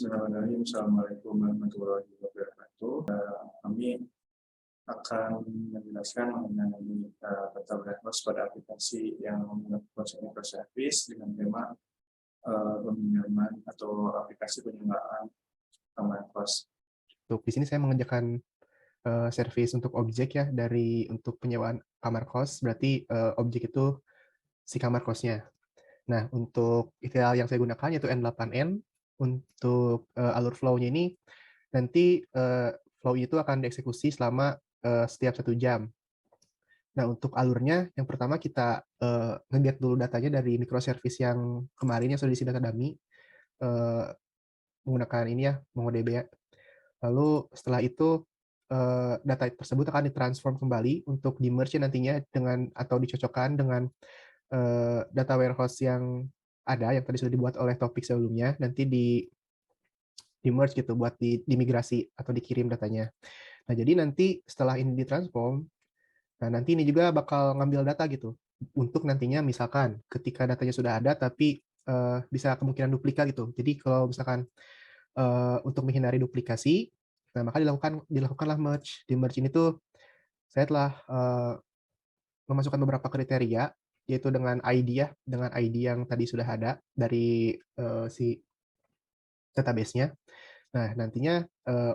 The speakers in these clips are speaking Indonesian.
Bismillahirrahmanirrahim. Assalamualaikum warahmatullahi wabarakatuh. Kami akan menjelaskan mengenai data warehouse pada aplikasi yang melakukan microservice dengan tema peminjaman atau aplikasi penyewaan warehouse. Di sini saya mengerjakan service untuk objek ya untuk penyewaan kamar kos. Berarti objek itu si kamar kosnya. Nah, untuk file yang saya gunakan yaitu N8N. Untuk alur flow-nya ini nanti flow itu akan dieksekusi selama setiap 1 jam. Nah, untuk alurnya yang pertama kita nge-get dulu datanya dari microservice yang kemarin yang sudah diisi data dummy menggunakan ini ya, MongoDB ya. Lalu setelah itu data tersebut akan ditransform kembali untuk di-merge nantinya dengan atau dicocokkan dengan data warehouse yang ada yang tadi sudah dibuat oleh topik sebelumnya, nanti di-merge gitu buat dimigrasi atau dikirim datanya. Nah, jadi nanti setelah ini ditransform, nah nanti ini juga bakal ngambil data gitu untuk nantinya misalkan ketika datanya sudah ada tapi bisa kemungkinan duplikat gitu. Jadi kalau misalkan untuk menghindari duplikasi, nah maka dilakukanlah merge. Di merge ini tuh saya telah memasukkan beberapa kriteria, yaitu dengan ID ya, dengan ID yang tadi sudah ada dari si database-nya. Nah, nantinya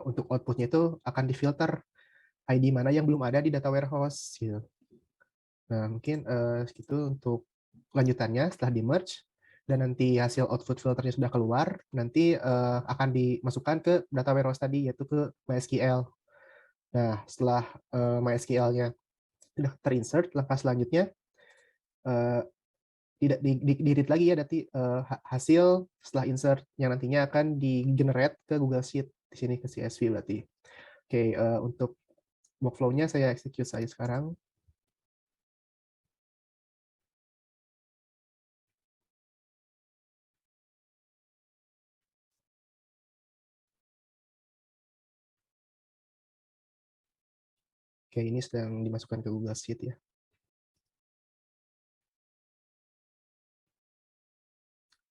untuk output-nya itu akan difilter ID mana yang belum ada di data warehouse. Gitu. Nah, mungkin segitu untuk lanjutannya setelah di-merge, dan nanti hasil output filternya sudah keluar, nanti akan dimasukkan ke data warehouse tadi, yaitu ke MySQL. Nah, setelah MySQL-nya sudah terinsert, langkah selanjutnya di-read lagi ya nanti hasil setelah insert yang nantinya akan di-generate ke Google Sheet, di sini ke CSV berarti. Oke, untuk workflow-nya saya execute saja sekarang. Oke, ini sedang dimasukkan ke Google Sheet ya.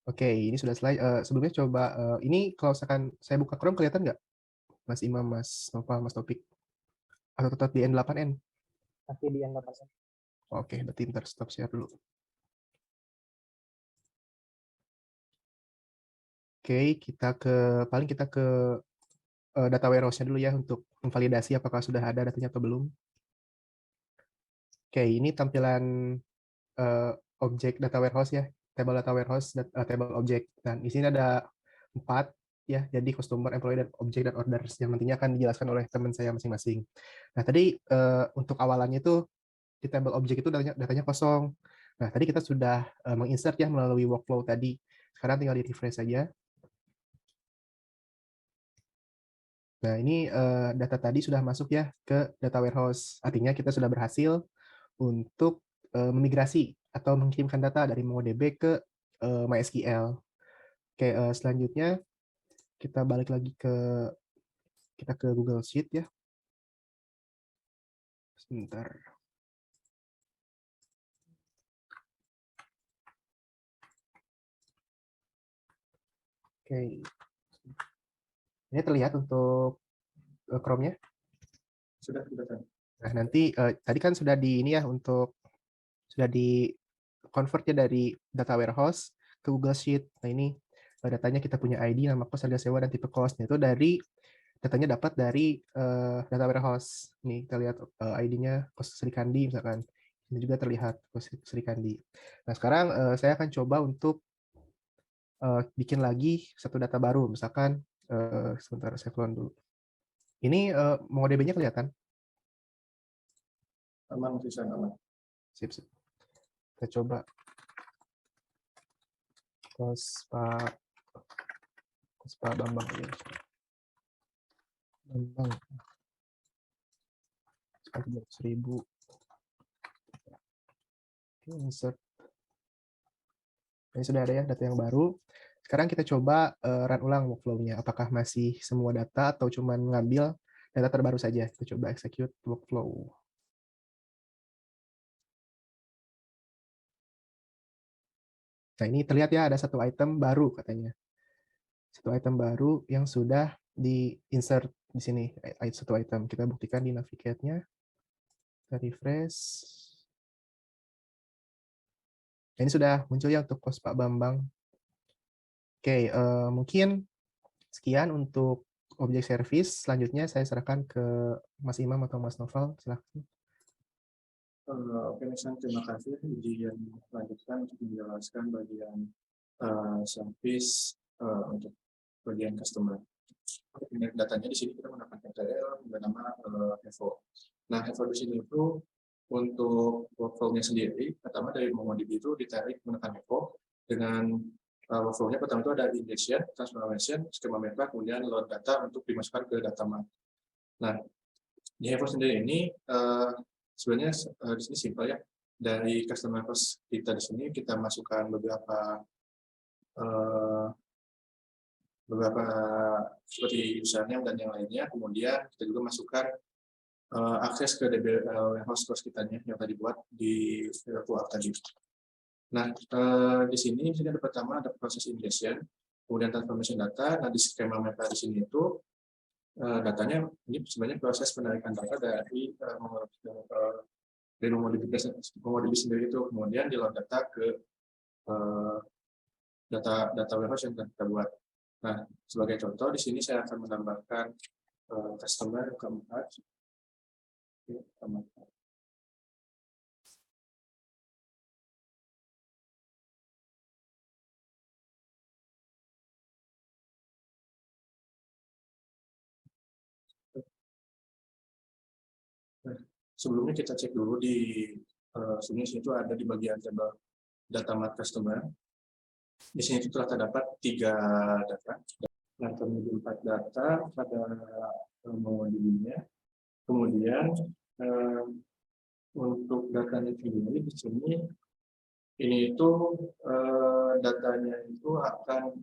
Oke, ini sudah selesai. Sebelumnya coba, ini kalau misalkan saya buka Chrome kelihatan nggak? Mas Imam, Mas Nova, Mas Topik? Atau tetap di N8N? Masih di N8N. Oke, berarti ntar stop share dulu. Oke, paling kita ke data warehouse-nya dulu ya untuk memvalidasi apakah sudah ada datanya atau belum. Oke, ini tampilan objek data warehouse ya, table data warehouse, table object. Dan di sini ada 4 ya, jadi customer, employee, dan object dan orders yang nantinya akan dijelaskan oleh teman saya masing-masing. Nah, tadi untuk awalannya itu di table object itu datanya kosong. Nah, tadi kita sudah menginsert ya melalui workflow tadi. Sekarang tinggal di-refresh saja. Nah, ini data tadi sudah masuk ya ke data warehouse. Artinya kita sudah berhasil untuk memigrasi atau mengirimkan data dari MongoDB ke MySQL. Oke, selanjutnya kita balik lagi ke Google Sheet ya. Sebentar. Oke. Ini terlihat untuk Chrome-nya? Sudah. Nah, nanti tadi kan sudah sudah di convert ya dari data warehouse ke Google Sheet. Nah, ini datanya kita punya ID, nama kos, harga sewa, dan tipe kos. Nah, itu datanya dapat dari data warehouse. Nih kita lihat ID-nya kos Sri Kandi misalkan. Ini juga terlihat kos Sri Kandi. Nah, sekarang saya akan coba untuk bikin lagi satu data baru. Misalkan sebentar saya keluar dulu. Ini MongoDB-nya kelihatan? Aman, bisa aman. Sip. Kita coba kos Pak Bambang ya. Bambang 100.000. Oke, insert. Ini sudah ada ya data yang baru. Sekarang kita coba run ulang workflow-nya. Apakah masih semua data atau cuma ngambil data terbaru saja? Kita coba execute workflow. Nah, ini terlihat ya ada satu item baru katanya. satu item baru yang sudah di-insert di sini, satu item. Kita buktikan di Navigate-nya. Kita refresh. Nah, ini sudah muncul ya untuk pos Pak Bambang. Oke, mungkin sekian untuk objek service. Selanjutnya saya serahkan ke Mas Imam atau Mas Novel. Silakan. Oke, Nisan, terima kasih. Izin lanjutkan untuk menjelaskan bagian service untuk bagian customer. Ini datanya di sini kita menggunakan HTML bernama Evo. Nah, Evo di sini itu untuk workflow-nya sendiri, pertama dari MongoDB itu ditarik menggunakan Evo dengan workflow-nya pertama itu ada ingestion, transformation, schema meta, kemudian load data untuk dimasukkan ke data mart. Nah, di Evo sendiri ini sebenarnya di sini simpel ya. Dari customer first kita di sini kita masukkan beberapa seperti username dan yang lainnya, kemudian kita juga masukkan akses ke DB warehouse course kitanya yang tadi buat di virtual tadi. Nah, di sini ada pertama ada proses ingestion, kemudian transformation data. Nah, di skema meta di sini itu datanya ini sebenarnya proses penarikan data dari MongoDB sendiri itu, kemudian di load data ke data warehouse yang kita buat. Nah, sebagai contoh di sini saya akan menambahkan customer keempat. Sebelumnya kita cek dulu di sini itu ada di bagian table data mart customer. Di sini itu telah terdapat 3 data. Nah, kemudian 4 data pada MongoDB-nya. Kemudian untuk datanya sendiri di sini ini itu datanya itu akan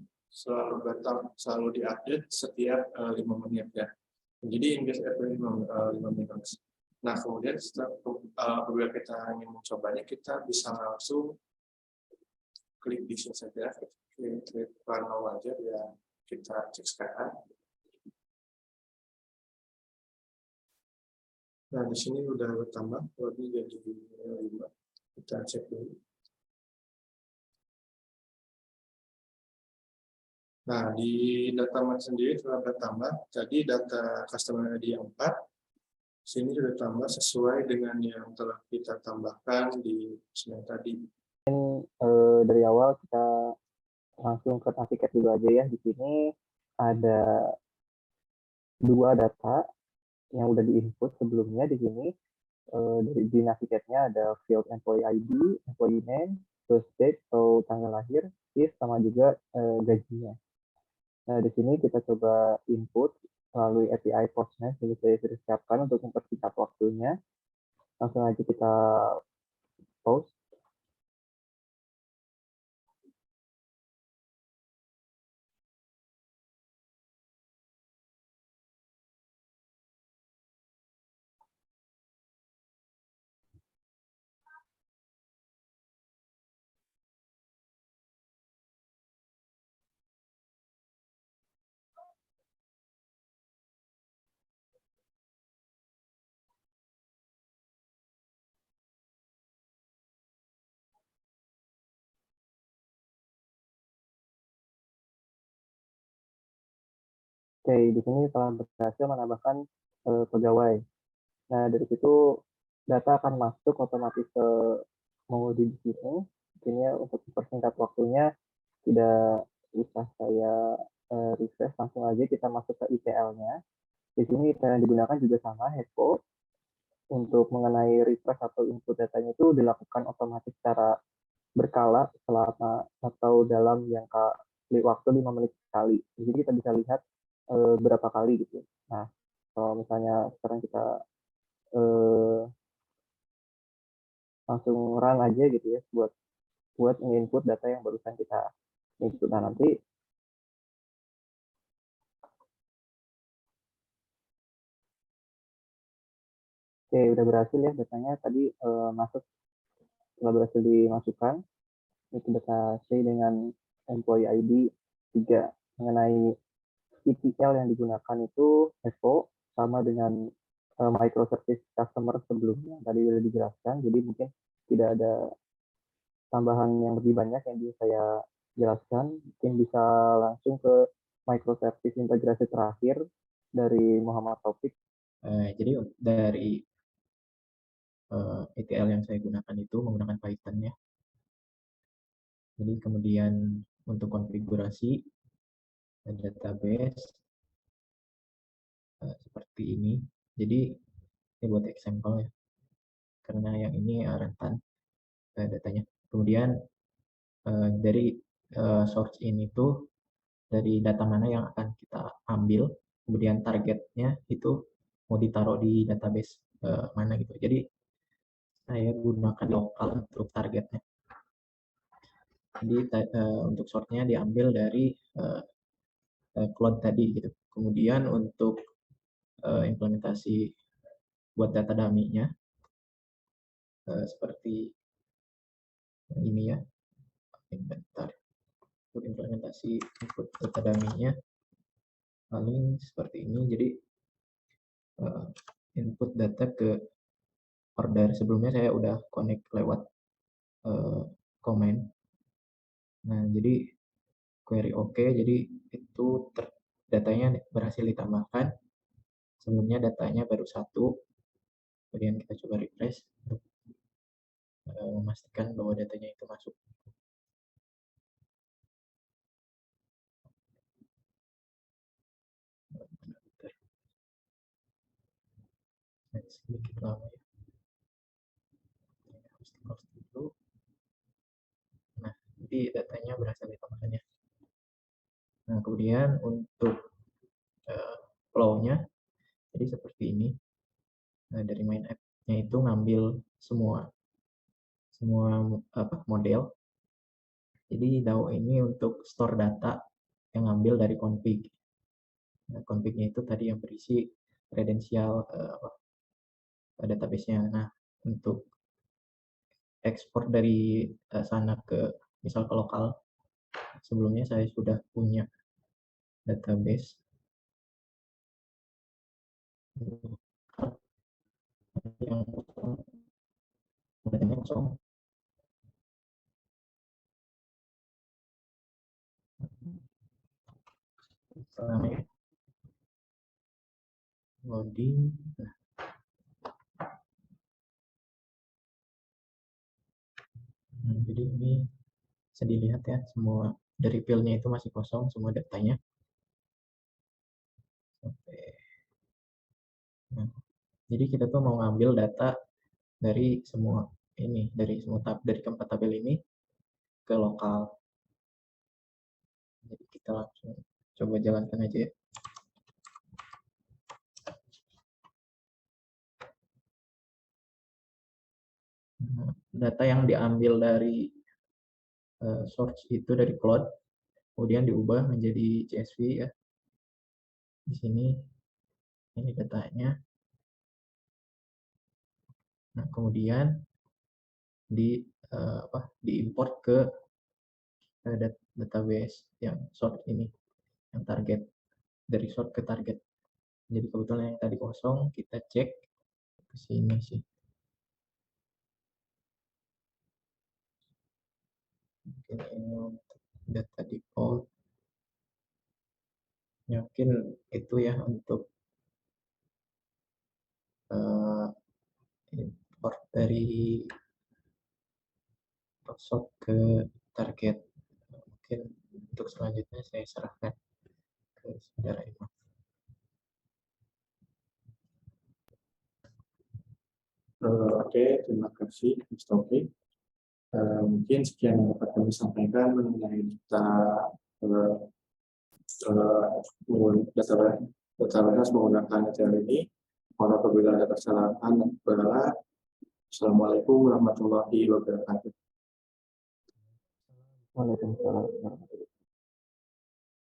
selalu diupdate setiap 5 menit ya. Jadi ingres every 5 menit. Nah, kemudian setelah apabila kita ingin mencobanya, kita bisa langsung klik di sini saja, klik panel aja ya, kita cek sekarang. Nah, di sini udah bertambah, lebih jadi 5. Kita cek dulu. Nah, di data mart sendiri telah bertambah. Jadi data customer ID yang 4, sini sudah tambah sesuai dengan yang telah kita tambahkan di sini tadi. Dari awal kita langsung ke Navigate dulu aja ya. Di sini ada 2 data yang udah diinput sebelumnya di sini. Di Navigate-nya ada field employee ID, employee name, birth date atau tanggal lahir, is sama juga gajinya. Nah, di sini kita coba input melalui API Postman yang saya sudah siapkan untuk mempersingkat waktunya. Langsung aja kita post. Oke, di sini telah berhasil menambahkan pegawai. Nah, dari situ data akan masuk otomatis ke MongoDB sini. Ini untuk mempersingkat waktunya tidak usah saya refresh, langsung aja kita masuk ke ETL-nya. Di sini ETL yang digunakan juga sama, Hepo. Untuk mengenai refresh atau input datanya itu dilakukan otomatis secara berkala selama atau dalam jangka waktu 5 menit sekali. Jadi kita bisa lihat berapa kali gitu. Nah, kalau misalnya sekarang kita langsung run aja gitu ya buat input data yang barusan kita input. Nah, nanti oke, udah berhasil ya datanya tadi masuk, telah berhasil dimasukkan. Itu data C dengan employee ID 3. mengenai ETL yang digunakan itu ESO sama dengan microservice customer sebelumnya tadi sudah dijelaskan, jadi mungkin tidak ada tambahan yang lebih banyak yang bisa saya jelaskan. Mungkin bisa langsung ke microservice integrasi terakhir dari Muhammad Taufik. Jadi dari ETL yang saya gunakan itu menggunakan Python ya. Jadi kemudian untuk konfigurasi database seperti ini. Jadi ini buat example ya, karena yang ini rentan datanya. Kemudian dari source ini tuh dari data mana yang akan kita ambil, kemudian targetnya itu mau ditaruh di database mana gitu. Jadi saya gunakan lokal untuk targetnya. Jadi untuk source-nya diambil dari cloud tadi gitu. Kemudian untuk implementasi buat data dummy-nya seperti ini ya. Bentar. Untuk implementasi input data dummy-nya paling seperti ini. Jadi input data ke order. Sebelumnya saya udah connect lewat comment. Nah, jadi query oke, jadi itu datanya berhasil ditambahkan. Sebelumnya datanya baru 1, kemudian kita coba refresh untuk memastikan bahwa datanya itu masuk. Sedikit lama ya. Harus di-close dulu. Nah, jadi datanya berhasil ditambahkan ya. Nah, kemudian untuk flow-nya, jadi seperti ini. Nah, dari main app-nya itu ngambil semua model. Jadi DAO ini untuk store data yang ngambil dari config. Nah, config-nya itu tadi yang berisi kredensial database-nya. Nah, untuk ekspor dari sana ke misal ke lokal, sebelumnya saya sudah punya database yang datanya kosong. Namanya loading. Nah, jadi ini bisa dilihat ya, semua dari field-nya itu masih kosong, semua datanya. Nah, jadi kita tuh mau ngambil data dari semua ini, dari keempat tabel ini ke lokal. Jadi kita langsung coba jalankan aja ya. Data yang diambil dari source itu dari cloud, kemudian diubah menjadi CSV ya. Di sini ini datanya. Nah, kemudian diimport ke database yang source ini, yang target, dari source ke target. Jadi kebetulan yang tadi kosong, kita cek ke sini sih. Mungkin ini untuk data default. Ya, mungkin itu ya untuk import dari source ke target. Mungkin untuk selanjutnya saya serahkan ke saudara Imam. Oke, terima kasih Mas Taufik. Mungkin sekian yang dapat kami sampaikan mengenai data warehouse menggunakan ETL ini. Mohon apabila ada kesalahan dan kekurangan. Assalamualaikum warahmatullahi wabarakatuh. Waalaikumsalam warahmatullahi wabarakatuh.